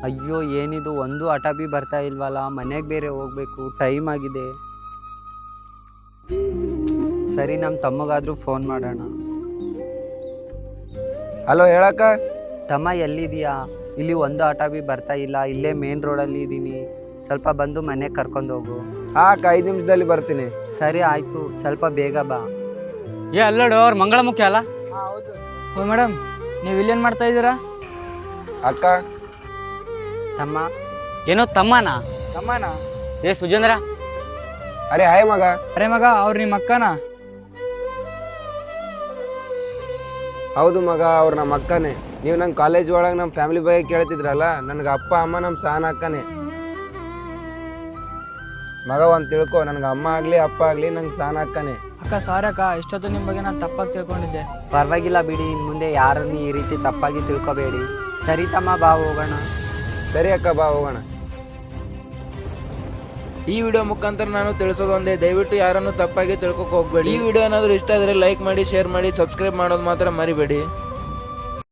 ಅಯ್ಯೋ ಏನಿದು ಒಂದು ಆಟ ಬಿ ಬರ್ತಾ ಇಲ್ವಲ್ಲ, ಮನೆಗೆ ಬೇರೆ ಹೋಗ್ಬೇಕು, ಟೈಮ್ ಆಗಿದೆ. ಸರಿ ನಮ್ಮ ತಮ್ಮಗಾದ್ರೂ ಫೋನ್ ಮಾಡೋಣ. ಹಲೋ ಹೇಳಕ್ಕ. ತಮ್ಮ ಎಲ್ಲಿದೀಯಾ? ಇಲ್ಲಿ ಒಂದು ಆಟ ಬಿ ಬರ್ತಾ ಇಲ್ಲ, ಇಲ್ಲೇ ಮೇನ್ ರೋಡಲ್ಲಿ ಇದ್ದೀನಿ. ಸ್ವಲ್ಪ ಬಂದು ಮನೆಗೆ ಕರ್ಕೊಂಡು ಹೋಗು. ಹಾ ಅಕ್ಕ, 5 ನಿಮಿಷದಲ್ಲಿ ಬರ್ತೀನಿ. ಸರಿ ಆಯ್ತು, ಸ್ವಲ್ಪ ಬೇಗ ಬಾ. ಅಲ್ಲೋಡು ಅವ್ರು ಮಂಗಳ ಮುಖ್ಯ ಅಲ್ಲ? ಹೌದು. ಓ ಮೇಡಮ್, ನೀವು ಇಲ್ಲೇನು ಮಾಡ್ತಾ ಇದ್ದೀರಾ? ಅಕ್ಕ. ತಮ್ಮ. ಏನೋ ತಮ್ಮನಾ? ತಮ್ಮನಾ? ಏ ಸುಜೇಂದ್ರ. ಅರೆ ಹಾಯ್ ಮಗ. ಅರೆ ಮಗ, ಅವ್ರು ನಿಮ್ಮ ಅಕ್ಕನಾ? ಹೌದು ಮಗ, ಅವ್ರು ನಮ್ಮ ಅಕ್ಕನೇ. ನೀವು ನಂಗೆ ಕಾಲೇಜ್ ಒಳಗೆ ನಮ್ಮ ಫ್ಯಾಮಿಲಿ ಬಗ್ಗೆ ಕೇಳ್ತಿದ್ರಲ್ಲ, ನನಗೆ ಅಪ್ಪ ಅಮ್ಮ ನಮ್ಮ ಸಹನ ಅಕ್ಕನೇ. ಮಗ ಒಂದು ತಿಳ್ಕೊ, ನನಗೆ ಅಮ್ಮ ಆಗಲಿ ಅಪ್ಪ ಆಗಲಿ ನಂಗೆ ಸಹನ ಅಕ್ಕನೇ. ಅಕ್ಕ ಸಾರಿ ಅಕ್ಕ, ಇಷ್ಟೊತ್ತು ನಿಮ್ಮ ಬಗ್ಗೆ ನಾನು ತಪ್ಪಾಗಿ ತಿಳ್ಕೊಂಡಿದ್ದೆ. ಪರವಾಗಿಲ್ಲ ಬಿಡಿ, ಇನ್ನು ಮುಂದೆ ಯಾರನ್ನು ಈ ರೀತಿ ತಪ್ಪಾಗಿ ತಿಳ್ಕೊಬೇಡಿ. ಸರಿ ತಮ್ಮ, ಬಾ ಹೋಗೋಣ. ಸರಿ ಅಕ್ಕ, ಬಾ ಹೋಗೋಣ. ಈ ವಿಡಿಯೋ ಮುಖಾಂತರ ನಾನು ತಿಳಿಸೋದು ಒಂದೇ, ದಯವಿಟ್ಟು ಯಾರನ್ನು ತಪ್ಪಾಗಿ ತಿಳ್ಕೊಕ್ ಹೋಗ್ಬೇಡಿ. ಈ ವಿಡಿಯೋ ಏನಾದರೂ ಇಷ್ಟ ಆದರೆ ಲೈಕ್ ಮಾಡಿ, ಶೇರ್ ಮಾಡಿ, ಸಬ್ಸ್ಕ್ರೈಬ್ ಮಾಡೋದು ಮಾತ್ರ ಮರಿಬೇಡಿ.